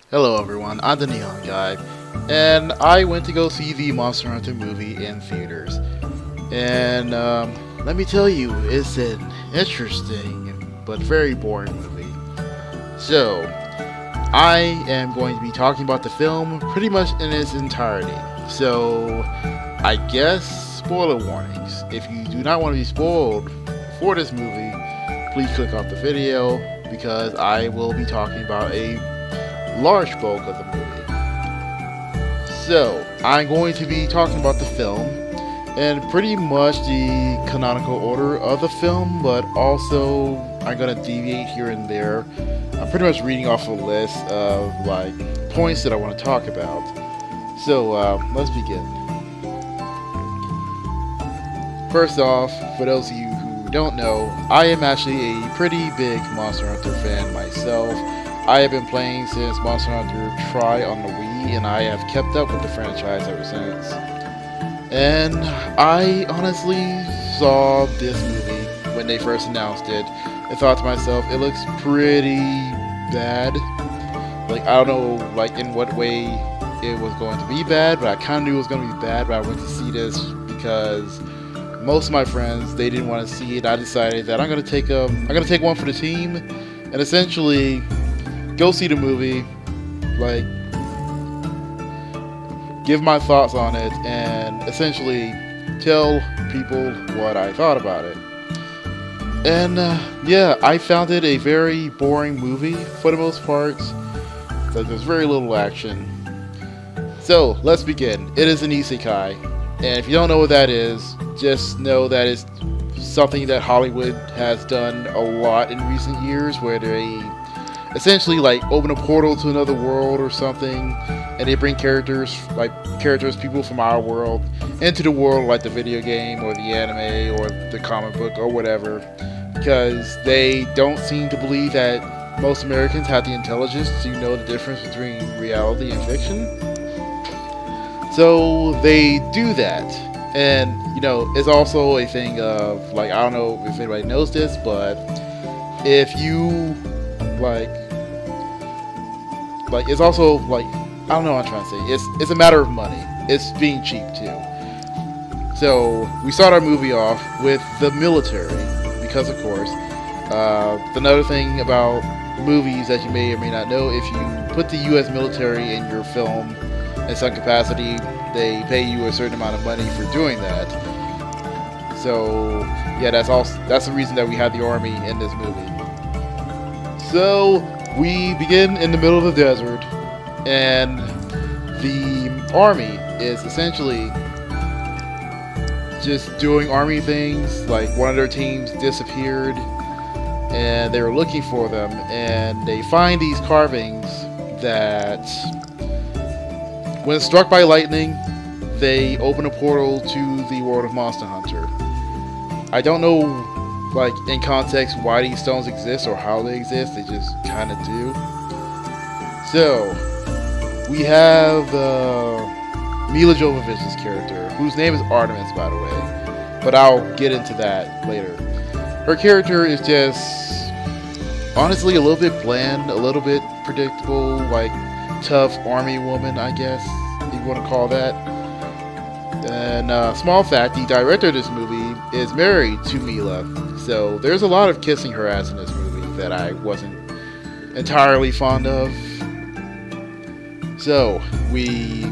Hello everyone, I'm the Neon Guy, and I went to go see the Monster Hunter movie in theaters. And let me tell you, it's an interesting but very boring movie. So, I am going to be talking about the film pretty much in its entirety. So, I guess spoiler warnings. If you do not want to be spoiled for this movie, please click off the video because I will be talking about a large bulk of the movie. So, I'm going to be talking about the film and pretty much the canonical order of the film, but also I'm going to deviate here and there. I'm pretty much reading off a list of points that I want to talk about. So, let's begin. First off, for those of you who don't know, I am actually a pretty big Monster Hunter fan myself. I have been playing since Monster Hunter Tri on the Wii, and I have kept up with the franchise ever since. And I honestly saw this movie when they first announced it and thought to myself, it looks pretty bad. I don't know, in what way it was going to be bad, but I kind of knew it was going to be bad, but I went to see this because most of my friends, they didn't want to see it. I decided that I'm going to take one for the team and essentially go see the movie, like give my thoughts on it, and essentially tell people what I thought about it. And yeah, I found it a very boring movie for the most part. There's very little action. So let's begin. It is an isekai, and if you don't know what that is, just know that it's something that Hollywood has done a lot in recent years, where they essentially open a portal to another world or something, and they bring characters people from our world into the world, like the video game or the anime or the comic book or whatever, because they don't seem to believe that most Americans have the intelligence to know the difference between reality and fiction. So they do that. And it's also a thing of I don't know if anybody knows this, but if you like it's also I don't know what I'm trying to say. It's a matter of money. It's being cheap too. So we start our movie off with the military because, of course, another thing about movies that you may or may not know: if you put the U.S. military in your film in some capacity, they pay you a certain amount of money for doing that. So yeah, that's the reason that we have the army in this movie. So we begin in the middle of the desert, and the army is essentially just doing army things. One of their teams disappeared, and they were looking for them, and they find these carvings that, when struck by lightning, they open a portal to the world of Monster Hunter. I don't know, in context, why these stones exist or how they exist. They just kind of do. So, we have Mila Jovovich's character, whose name is Artemis, by the way. But I'll get into that later. Her character is just, honestly, a little bit bland, a little bit predictable, tough army woman, I guess, if you want to call that. And small fact, the director of this movie is married to Mila, so there's a lot of kissing her ass in this movie that I wasn't entirely fond of. So we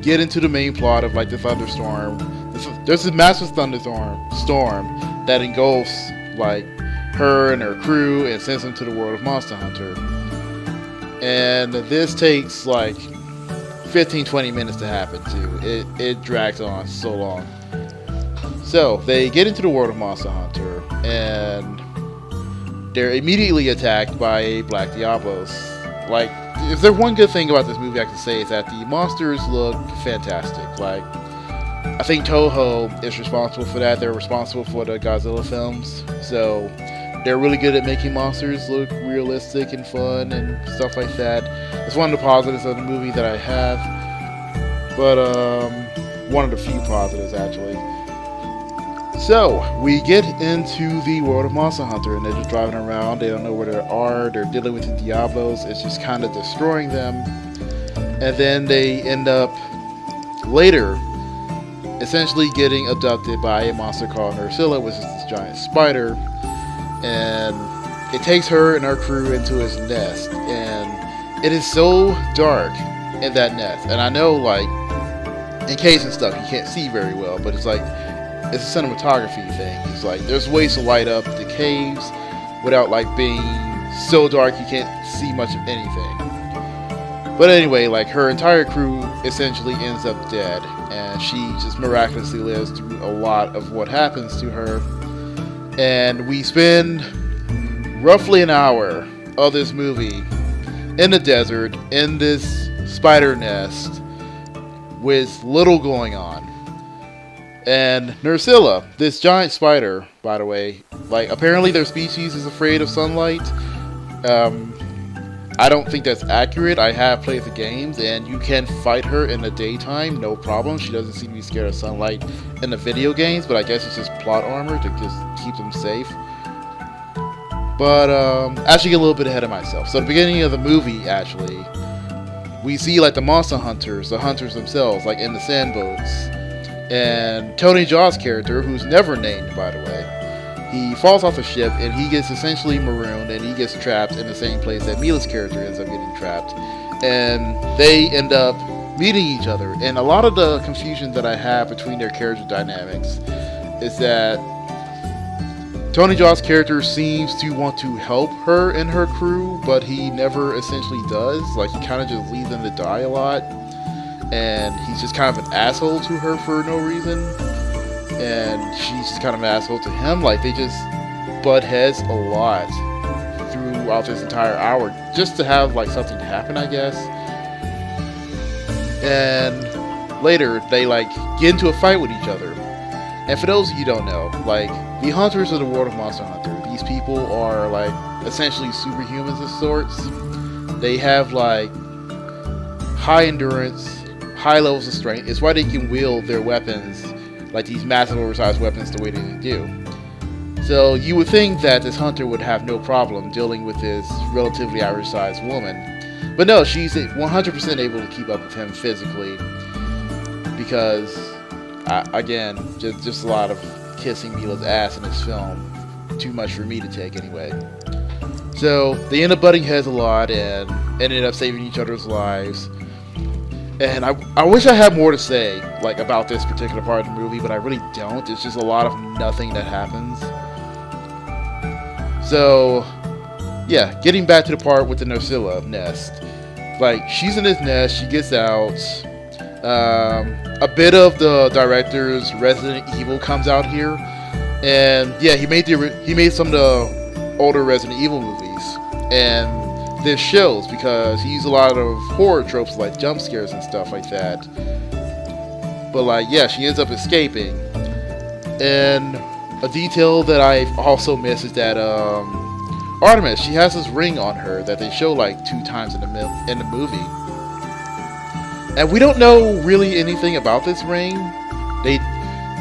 get into the main plot of the thunderstorm. There's this massive storm that engulfs her and her crew and sends them to the world of Monster Hunter. And this takes 15-20 minutes to happen too. It drags on so long. So they get into the world of Monster Hunter, and they're immediately attacked by Black Diablos. If there's one good thing about this movie I can say, is that the monsters look fantastic. I think Toho is responsible for that. They're responsible for the Godzilla films, so they're really good at making monsters look realistic and fun and stuff like that. It's one of the positives of the movie that I have, but one of the few positives, actually. So, we get into the world of Monster Hunter, and they're just driving around. They don't know where they are. They're dealing with the Diablos. It's just kind of destroying them. And then they end up later essentially getting abducted by a monster called Nerscylla, which is this giant spider. And it takes her and her crew into its nest. And it is so dark in that nest. And I know, like, in caves and stuff, you can't see very well, but it's like, it's a cinematography thing. It's like there's ways to light up the caves without like being so dark you can't see much of anything. But anyway, like her entire crew essentially ends up dead, and she just miraculously lives through a lot of what happens to her. And we spend roughly an hour of this movie in the desert, in this spider nest, with little going on. And Nerscylla, this giant spider, by the way, like apparently their species is afraid of sunlight. I don't think that's accurate. I have played the games, and you can fight her in the daytime, no problem. She doesn't seem to be scared of sunlight in the video games, but I guess it's just plot armor to just keep them safe. But I should get a little bit ahead of myself. So at the beginning of the movie, actually, we see like the monster hunters, the hunters themselves, like in the sand boats. And Tony Jaa's character, who's never named, by the way, he falls off the ship and he gets essentially marooned and he gets trapped in the same place that Mila's character ends up getting trapped. And they end up meeting each other. And a lot of the confusion that I have between their character dynamics is that Tony Jaa's character seems to want to help her and her crew, but he never essentially does. Like, he kind of just leaves them to die a lot. And he's just kind of an asshole to her for no reason. And she's just kind of an asshole to him. Like, they just butt heads a lot throughout this entire hour. Just to have, like, something happen, I guess. And later, they, like, get into a fight with each other. And for those of you who don't know, like, the hunters of the world of Monster Hunter, these people are, like, essentially superhumans of sorts. They have, like, high endurance, high levels of strength. It's why they can wield their weapons, like these massive oversized weapons, the way they do. So you would think that this hunter would have no problem dealing with this relatively average sized woman. But no, she's 100% able to keep up with him physically. Because, again, just a lot of kissing Mila's ass in this film. Too much for me to take anyway. So they end up butting heads a lot and ended up saving each other's lives. And I wish I had more to say, like, about this particular part of the movie, but I really don't. It's just a lot of nothing that happens. So, yeah, getting back to the part with the Nerscylla nest. Like, she's in this nest, she gets out. A bit of the director's Resident Evil comes out here. And, yeah, he made some of the older Resident Evil movies. And this shows because he used a lot of horror tropes like jump scares and stuff like that. But like, yeah, she ends up escaping. And a detail that I also missed is that Artemis, she has this ring on her that they show like 2 times in the movie. And we don't know really anything about this ring. They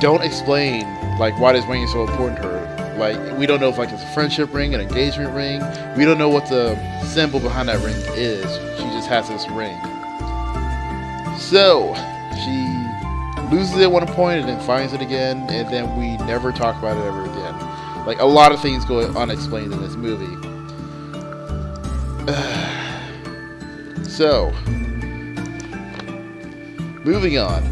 don't explain like why this ring is so important to her. Like, we don't know if like it's a friendship ring, an engagement ring. We don't know what the symbol behind that ring is. She just has this ring. So she loses it at one point and then finds it again, and then we never talk about it ever again. Like, a lot of things go unexplained in this movie. So, moving on.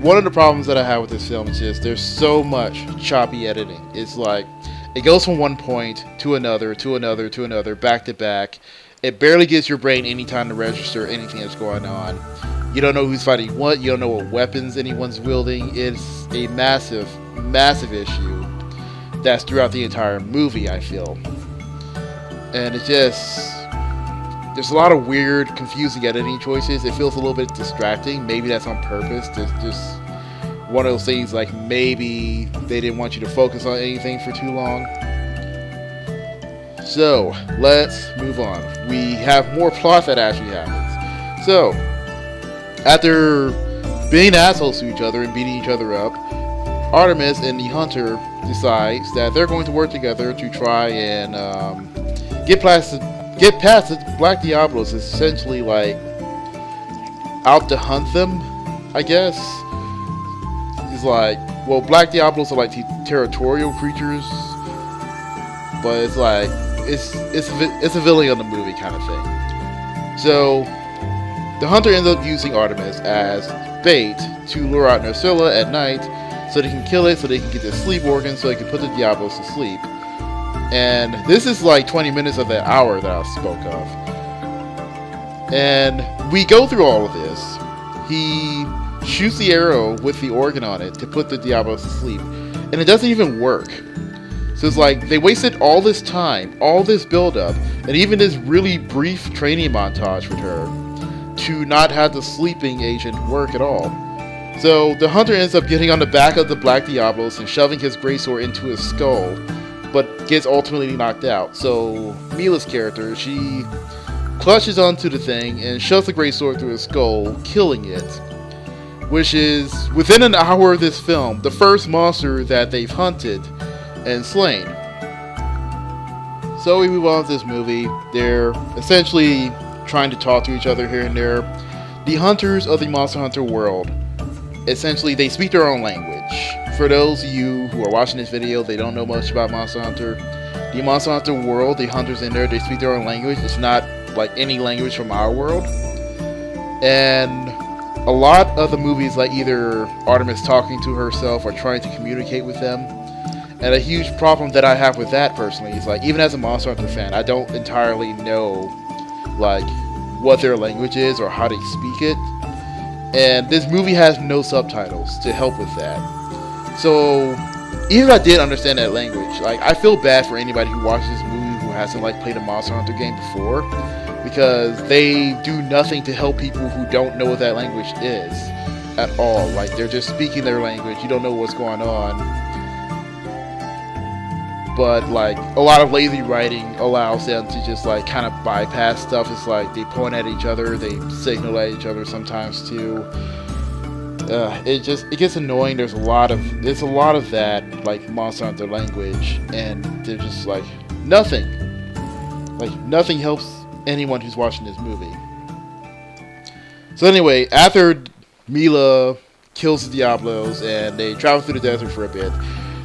One of the problems that I have with this film is just there's so much choppy editing. It's like, it goes from one point to another, to another, to another, back to back. It barely gives your brain any time to register anything that's going on. You don't know who's fighting what. You don't know what weapons anyone's wielding. It's a massive, massive issue that's throughout the entire movie, I feel. And it just... there's a lot of weird, confusing editing choices. It feels a little bit distracting. Maybe that's on purpose. There's just one of those things like maybe they didn't want you to focus on anything for too long. So, let's move on. We have more plot that actually happens. So, after being assholes to each other and beating each other up, Artemis and the Hunter decides that they're going to work together to try and get past the Black Diablos. Essentially, like out to hunt them, I guess. He's like, well, Black Diablos are like territorial creatures, but it's like it's a villain of the movie kind of thing. So the Hunter ends up using Artemis as bait to lure out Narcilla at night, so they can kill it, so they can get the sleep organ, so they can put the Diablos to sleep. And this is like 20 minutes of that hour that I spoke of. And we go through all of this. He shoots the arrow with the organ on it to put the Diablos to sleep, and it doesn't even work. So it's like they wasted all this time, all this build-up, and even this really brief training montage with her to not have the sleeping agent work at all. So the Hunter ends up getting on the back of the Black Diablos and shoving his greatsword into his skull, but gets ultimately knocked out. So Mila's character, she clutches onto the thing and shoves the greatsword through his skull, killing it. Which is, within an hour of this film, the first monster that they've hunted and slain. So we move on to this movie. They're essentially trying to talk to each other here and there. The hunters of the Monster Hunter world, essentially they speak their own language. For those of you who are watching this video, they don't know much about Monster Hunter. The Monster Hunter world, the hunters in there, they speak their own language. It's not like any language from our world. And a lot of the movies, like either Artemis talking to herself or trying to communicate with them. And a huge problem that I have with that personally is, like, even as a Monster Hunter fan, I don't entirely know like what their language is or how they speak it. And this movie has no subtitles to help with that. So even if I did understand that language, like, I feel bad for anybody who watches this movie who hasn't like played a Monster Hunter game before, because they do nothing to help people who don't know what that language is at all. Like, they're just speaking their language, you don't know what's going on. But like a lot of lazy writing allows them to just like kind of bypass stuff. It's like they point at each other, they signal at each other sometimes too. It gets annoying. There's a lot of that like Monster Hunter language, and they're just like nothing helps anyone who's watching this movie. So anyway, after Mila kills the Diablos and they travel through the desert for a bit,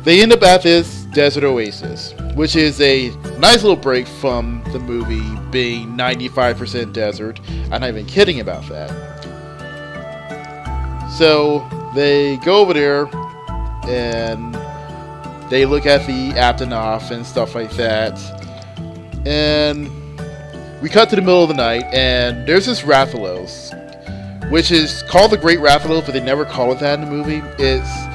they end up at this desert oasis, which is a nice little break from the movie being 95% desert. I'm not even kidding about that. So they go over there and they look at the Aptonoth and stuff like that. And we cut to the middle of the night and there's this Rathalos, which is called the Great Rathalos, but they never call it that in the movie. It's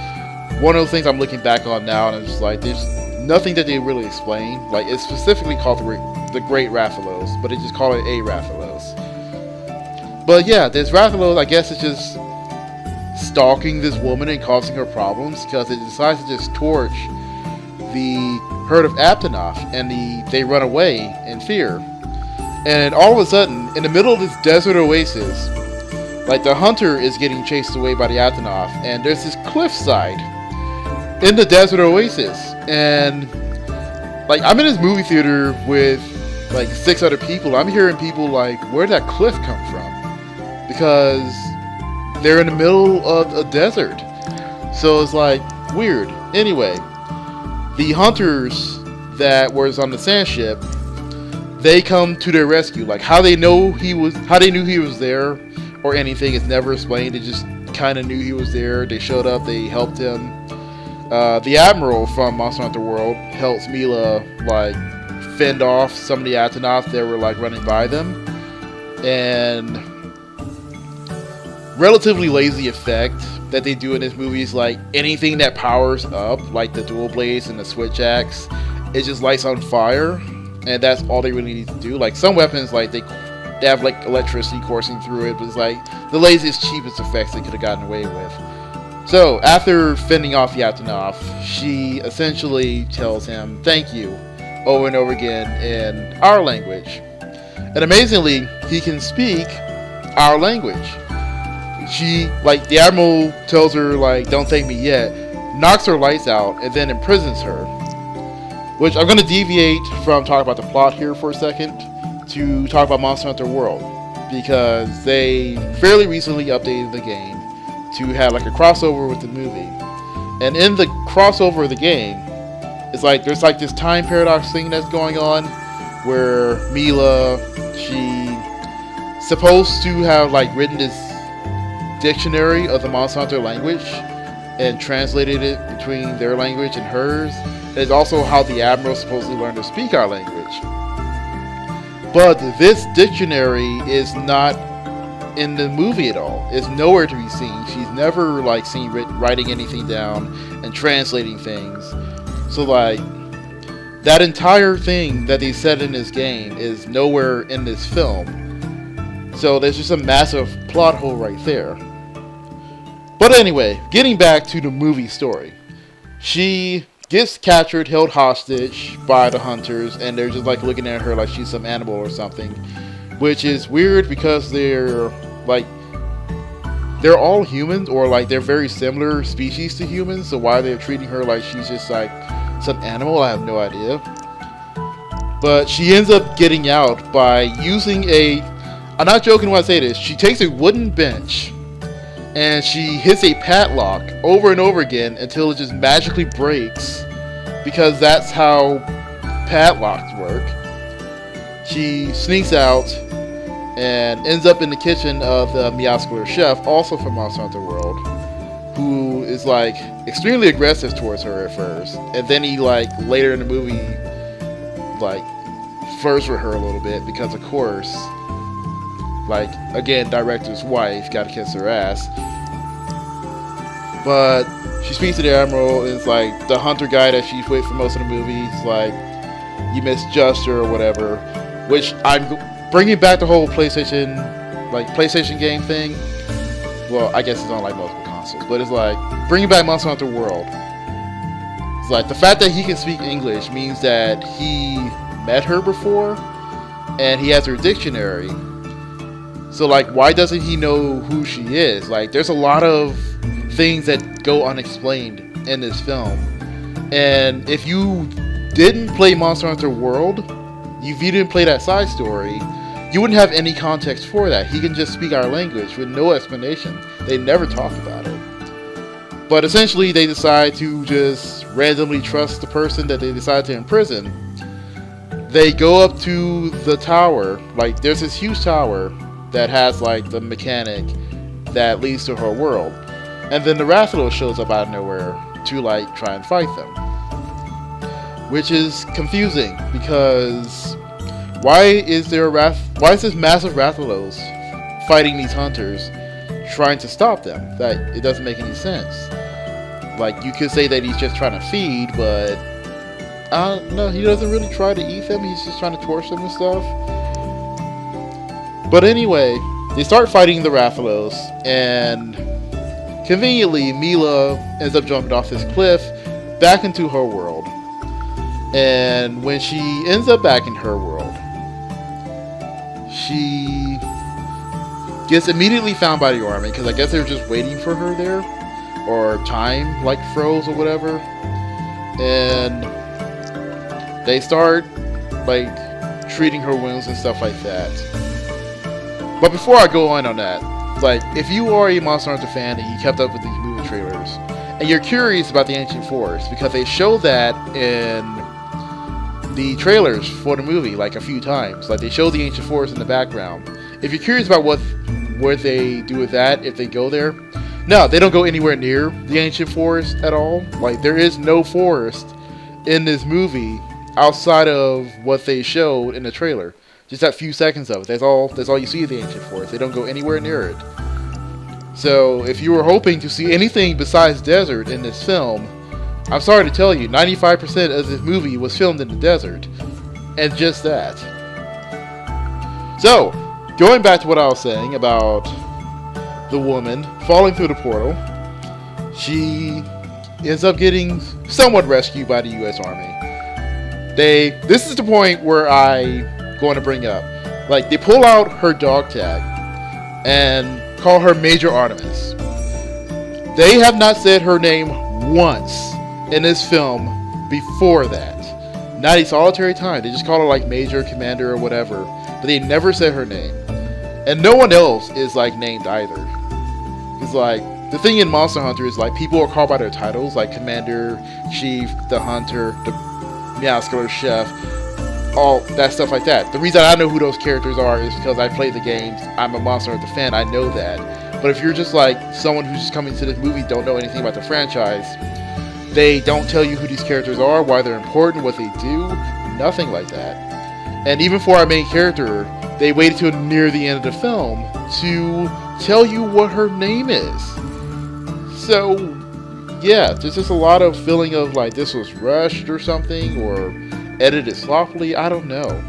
one of those things I'm looking back on now, and I'm just like, there's nothing that they really explain. Like, it's specifically called the Great Rathalos, but they just call it a Rathalos. But yeah, this Rathalos, I guess it's just stalking this woman and causing her problems, because it decides to just torch the herd of Aptonoth, and they run away in fear. And all of a sudden, in the middle of this desert oasis, like, the hunter is getting chased away by the Aptonoth, and there's this cliffside in the desert oasis. And like, I'm in this movie theater with like 6 other people. I'm hearing people like, where'd that cliff come from? Because they're in the middle of a desert. So it's like weird. Anyway, the hunters that was on the sand ship, they come to their rescue. Like, how they knew he was there or anything is never explained. They just kind of knew he was there. They showed up, they helped him. The Admiral from Monster Hunter World helps Mila like fend off some of the Aptonoth that were like running by them. And relatively lazy effect that they do in this movie is like anything that powers up, like the dual blades and the switch axe, it just lights on fire, and that's all they really need to do. Like, some weapons, like they have like electricity coursing through it, but it's like the laziest, cheapest effects they could have gotten away with. So after fending off the Aptonoth, she essentially tells him thank you over and over again in our language. And amazingly, he can speak our language. She, like, the Admiral tells her, like, don't thank me yet. knocks her lights out, and then imprisons her. Which I'm going to deviate from talking about the plot here for a second to talk about Monster Hunter World, because they fairly recently updated the game to have like a crossover with the movie. And in the crossover of the game, it's like there's like this time paradox thing that's going on where Mila, she's supposed to have like written this dictionary of the Monster Hunter language and translated it between their language and hers. And it's also how the Admiral supposedly learned to speak our language. But this dictionary is not in the movie at all. It's nowhere to be seen. She's never like seen writing anything down and translating things. So like that entire thing that they said in this game is nowhere in this film. So there's just a massive plot hole right there. But anyway, getting back to the movie story. She gets captured, held hostage by the hunters, and they're just like looking at her like she's some animal or something. Which is weird because they're all humans, or like they're very similar species to humans, so why they're treating her like she's just like some animal, I have no idea. But she ends up getting out by using I'm not joking when I say this, she takes a wooden bench and she hits a padlock over and over again until it just magically breaks, because that's how padlocks work. She sneaks out and ends up in the kitchen of the Meowscler chef, also from Monster Hunter World, who is like extremely aggressive towards her at first, and then he like later in the movie like flirts with her a little bit because of course, like again, director's wife, gotta kiss her ass. But she speaks to the Admiral, and it's like the hunter guy that she's with for most of the movie. It's like, misjudged her or whatever, which I'm bringing back the whole PlayStation game thing. Well, I guess it's on like multiple consoles, but it's like bringing back Monster Hunter World. It's like the fact that he can speak English means that he met her before and he has her dictionary. So like, why doesn't he know who she is? Like, there's a lot of things that go unexplained in this film, and if you didn't play Monster Hunter World, if you didn't play that side story, you wouldn't have any context for that. He can just speak our language with no explanation. They never talk about it. But essentially, they decide to just randomly trust the person that they decide to imprison. They go up to the tower. Like, there's this huge tower that has like the mechanic that leads to her world. And then the Rathalos shows up out of nowhere to like try and fight them. Which is confusing, because why is this massive Rathalos fighting these hunters, trying to stop them? That it doesn't make any sense. Like, you could say that he's just trying to feed, but no, he doesn't really try to eat them. He's just trying to torch them and stuff. But anyway, they start fighting the Rathalos, and conveniently, Mila ends up jumping off this cliff back into her world. And when she ends up back in her world, she gets immediately found by the army, because I guess they were just waiting for her there, or time like froze or whatever. And they start like treating her wounds and stuff like that. But before I go on that, like, if you are a Monster Hunter fan and you kept up with these movie trailers, and you're curious about the Ancient Forest, because they show that in the trailers for the movie like a few times. Like, they show the Ancient Forest in the background. If you're curious about what they do with that, if they go there, no, they don't go anywhere near the Ancient Forest at all. Like, there is no forest in this movie outside of what they showed in the trailer. Just that few seconds of it. That's all you see of the Ancient Forest. They don't go anywhere near it. So, if you were hoping to see anything besides desert in this film, I'm sorry to tell you, 95% of this movie was filmed in the desert. And just that. So, going back to what I was saying about the woman falling through the portal, she ends up getting somewhat rescued by the U.S. Army. This is the point where I'm going to bring up. Like, they pull out her dog tag and call her Major Artemis. They have not said her name once in this film before that. Not a solitary time. They just call her like Major, Commander, or whatever. But they never said her name. And no one else is like named either. It's like, the thing in Monster Hunter is like people are called by their titles, like Commander, Chief, the Hunter, the Muscular Chef, all that stuff like that. The reason I know who those characters are is because I played the games. I'm a Monster Hunter fan. I know that. But if you're just like someone who's just coming to this movie, don't know anything about the franchise, they don't tell you who these characters are, why they're important, what they do, nothing like that. And even for our main character, they waited till near the end of the film to tell you what her name is. So, yeah, there's just a lot of feeling of like this was rushed or something, or edited sloppily, I don't know.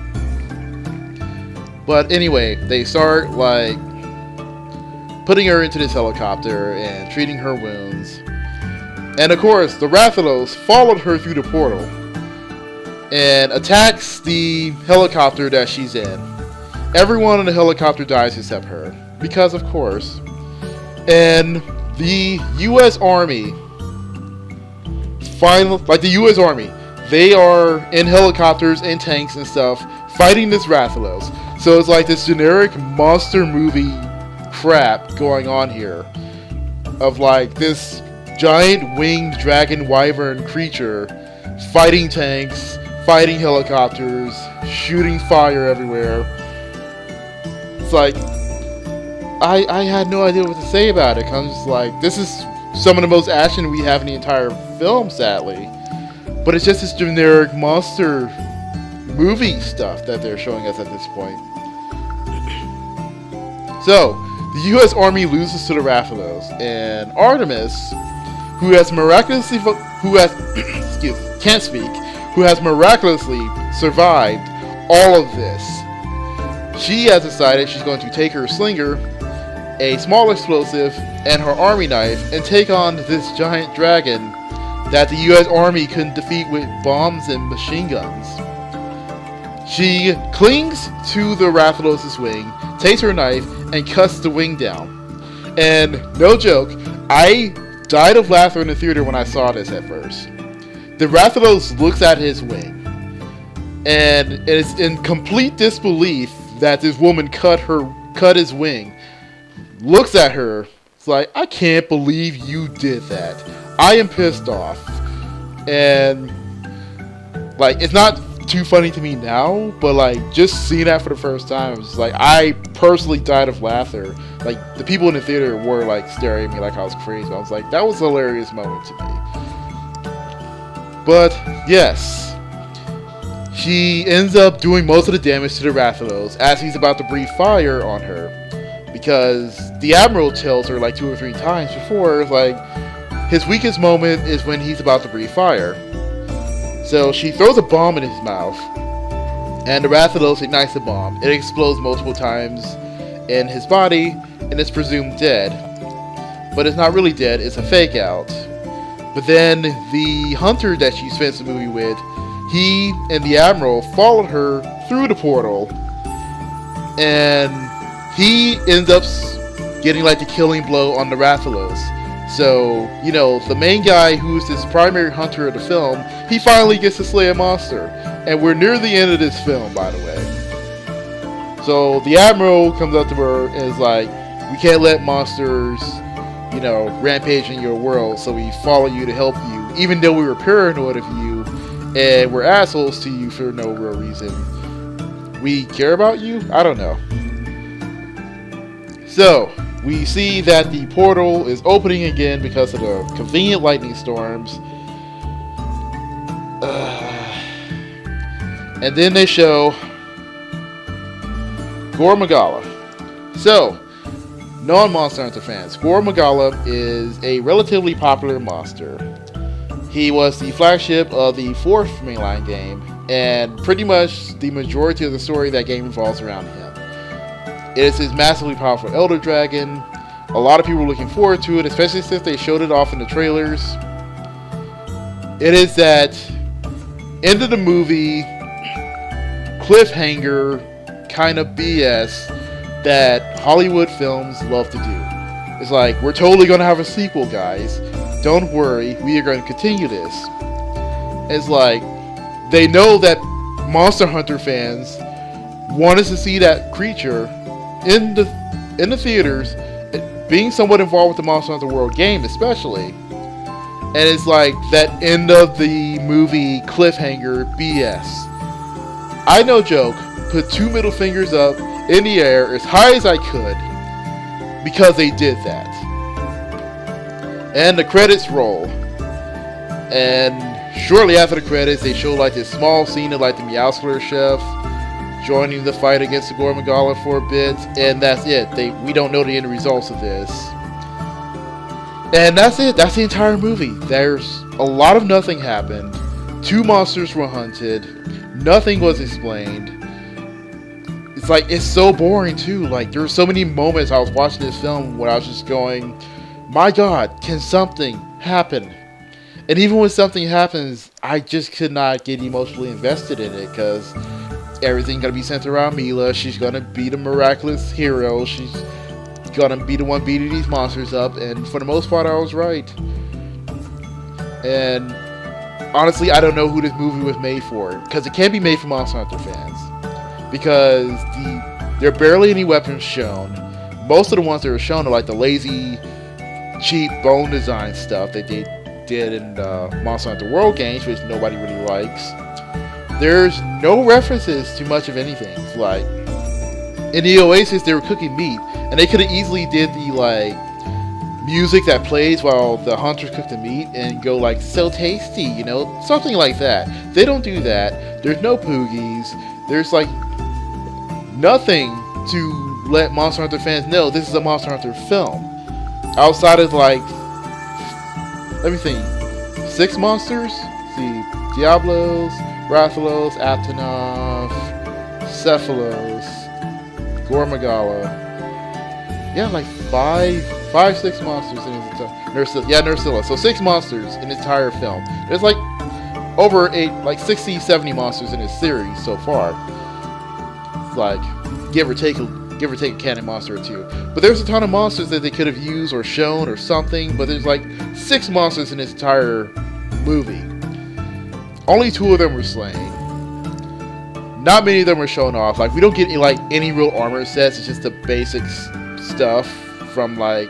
But anyway, they start like putting her into this helicopter and treating her wounds. And of course, the Rathalos followed her through the portal and attacks the helicopter that she's in. Everyone in the helicopter dies except her, because of course. And the U.S. Army, the U.S. Army, they are in helicopters and tanks and stuff, fighting this Rathalos. So it's like this generic monster movie crap going on here, of like this giant winged dragon wyvern creature fighting tanks, fighting helicopters, shooting fire everywhere. It's like, I had no idea what to say about it. I'm just like, this is some of the most action we have in the entire film, sadly. But it's just this generic monster movie stuff that they're showing us at this point. So, the U.S. Army loses to the Rathalos, and Artemis, who has miraculously, who has miraculously survived all of this. She has decided she's going to take her slinger, a small explosive, and her army knife, and take on this giant dragon that the U.S. Army couldn't defeat with bombs and machine guns. She clings to the Rathalos' wing, takes her knife, and cuts the wing down. And no joke, I died of laughter in the theater when I saw this at first. The Rathalos looks at his wing, and is in complete disbelief that this woman cut his wing. Looks at her, it's like, I can't believe you did that. I am pissed off. And like, it's not too funny to me now, but like, just seeing that for the first time, it was just like, I personally died of laughter. Like, the people in the theater were like staring at me like I was crazy. I was like, that was a hilarious moment to me. But yes, she ends up doing most of the damage to the Rathalos as he's about to breathe fire on her, because the Admiral tells her like 2 or 3 times before, like, his weakest moment is when he's about to breathe fire. So she throws a bomb in his mouth, and the Rathalos ignites the bomb. It explodes multiple times in his body, and is presumed dead. But it's not really dead, it's a fake out. But then the hunter that she spends the movie with, he and the Admiral followed her through the portal, and he ends up getting like the killing blow on the Rathalos. So, you know, the main guy who's this primary hunter of the film, he finally gets to slay a monster. And we're near the end of this film, by the way. So the Admiral comes up to her and is like, we can't let monsters, you know, rampage in your world, so we follow you to help you, even though we were paranoid of you and we're assholes to you for no real reason. We care about you? I don't know. So, we see that the portal is opening again because of the convenient lightning storms. And then they show Gore Magala. So, non-Monster Hunter fans, Gore Magala is a relatively popular monster. He was the flagship of the 4th mainline game, and pretty much the majority of the story of that game revolves around him. It is his massively powerful Elder Dragon. A lot of people are looking forward to it, especially since they showed it off in the trailers. It is that end of the movie cliffhanger kind of BS that Hollywood films love to do. It's like, we're totally going to have a sequel, guys. Don't worry, we are going to continue this. It's like they know that Monster Hunter fans wanted to see that creature in the theaters, being somewhat involved with the Monster Hunter World game, especially. And it's like that end of the movie cliffhanger BS. I, no joke, put 2 middle fingers up in the air as high as I could because they did that. And the credits roll. And shortly after the credits, they show like this small scene of like the Meowscler chef joining the fight against the Gore Magala for a bit, and that's it. We don't know the end results of this. And that's it. That's the entire movie. There's a lot of nothing happened. 2 monsters were hunted. Nothing was explained. It's like, it's so boring too. Like, there were so many moments I was watching this film where I was just going, my God, can something happen? And even when something happens, I just could not get emotionally invested in it because everything gonna be centered around Mila. She's gonna be the miraculous hero. She's gonna be the one beating these monsters up, and for the most part, I was right. And honestly, I don't know who this movie was made for, because it can't be made for Monster Hunter fans, because there are barely any weapons shown. Most of the ones that are shown are like the lazy, cheap bone design stuff that they did in the Monster Hunter World games, which nobody really likes. There's no references to much of anything. Like, in the Oasis, they were cooking meat, and they could have easily did the, like, music that plays while the hunters cook the meat and go, like, so tasty, you know? Something like that. They don't do that. There's no poogies. There's, like, nothing to let Monster Hunter fans know this is a Monster Hunter film. Outside of, like, let me think, 6 monsters? See, Diablos, Rathalos, Aptonoth, Cephalos, Gore Magala. Yeah, like 6 monsters in his entire Nursilla. So 6 monsters in his entire film. There's like over 60, 70 monsters in his series so far. It's like give or take a canon monster or 2. But there's a ton of monsters that they could have used or shown or something. But there's like 6 monsters in this entire movie. Only 2 of them were slain. Not many of them were shown off. Like, we don't get any real armor sets. It's just the basic stuff from like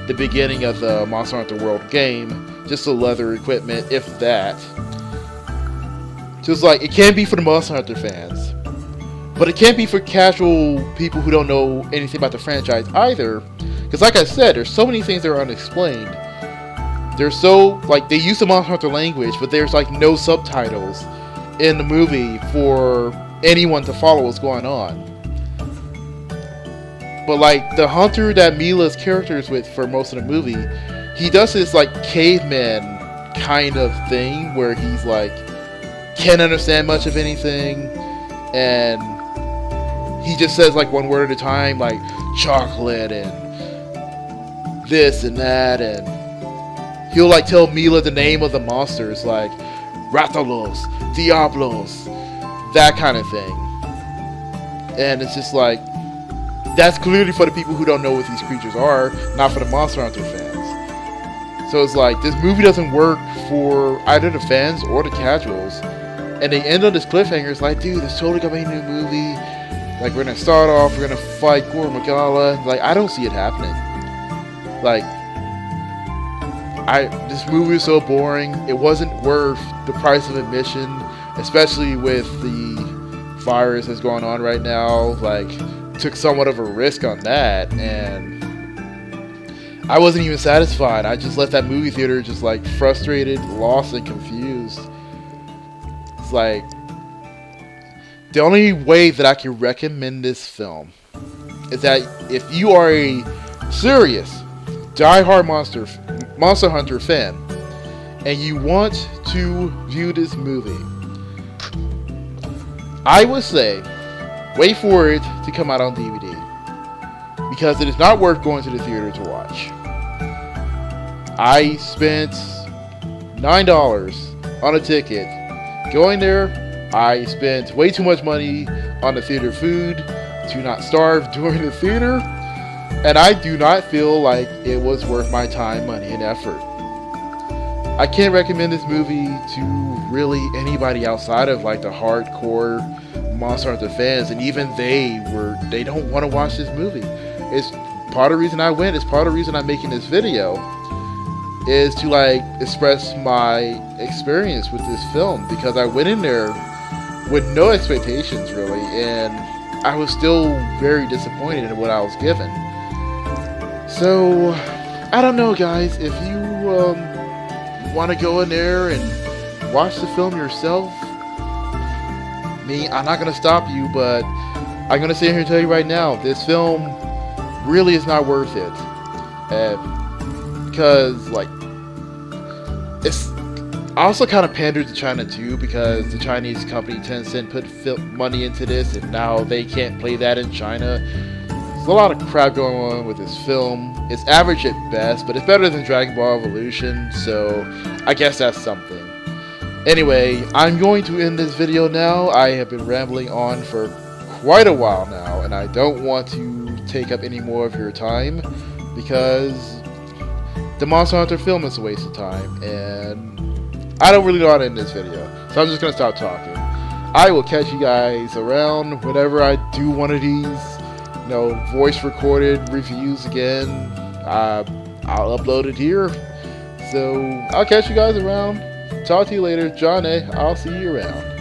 the beginning of the Monster Hunter World game. Just the leather equipment, if that. Just like, it can be for the Monster Hunter fans, but it can't be for casual people who don't know anything about the franchise either. Because like I said, there's so many things that are unexplained. They're so, like, they use the Monster Hunter language, but there's, like, no subtitles in the movie for anyone to follow what's going on. But, like, the hunter that Mila's character is with for most of the movie, he does this, like, caveman kind of thing where he's, like, can't understand much of anything, and he just says, like, one word at a time, like, chocolate, and this and that, and he'll, like, tell Mila the name of the monsters, like Rathalos, Diablos, that kind of thing. And it's just like, that's clearly for the people who don't know what these creatures are, not for the Monster Hunter fans. So it's like, this movie doesn't work for either the fans or the casuals. And they end on this cliffhanger. It's like, dude, this totally gonna be a new movie. Like, we're gonna start off, we're gonna fight Gore Magala. Like, I don't see it happening. Like, this movie is so boring. It wasn't worth the price of admission, especially with the virus that's going on right now. Like, took somewhat of a risk on that, and I wasn't even satisfied. I just left that movie theater just like frustrated, lost, and confused. It's like, the only way that I can recommend this film is that if you are a serious, die-hard Monster Hunter fan, and you want to view this movie, I would say wait for it to come out on DVD, because it is not worth going to the theater to watch. I spent $9 on a ticket going there. I spent way too much money on the theater food to not starve during the theater, and I do not feel like it was worth my time, money, and effort. I can't recommend this movie to really anybody outside of like the hardcore Monster Hunter fans, and even they don't want to watch this movie. It's part of the reason I went. It's part of the reason I'm making this video, is to like express my experience with this film, because I went in there with no expectations really, and I was still very disappointed in what I was given. So I don't know, guys, if you want to go in there and watch the film yourself, I'm not going to stop you, but I'm going to sit here and tell you right now, this film really is not worth it. Because, like, it's also kind of pandered to China too, because the Chinese company Tencent put money into this, and now they can't play that in China. There's a lot of crap going on with this film. It's average at best, but it's better than Dragon Ball Evolution, so I guess that's something. Anyway, I'm going to end this video now. I have been rambling on for quite a while now, and I don't want to take up any more of your time, because the Monster Hunter film is a waste of time, and I don't really know how to end this video, so I'm just going to stop talking. I will catch you guys around whenever I do one of these, voice recorded reviews again. I'll upload it here, so I'll catch you guys around. Talk to you later. John A. I'll see you around.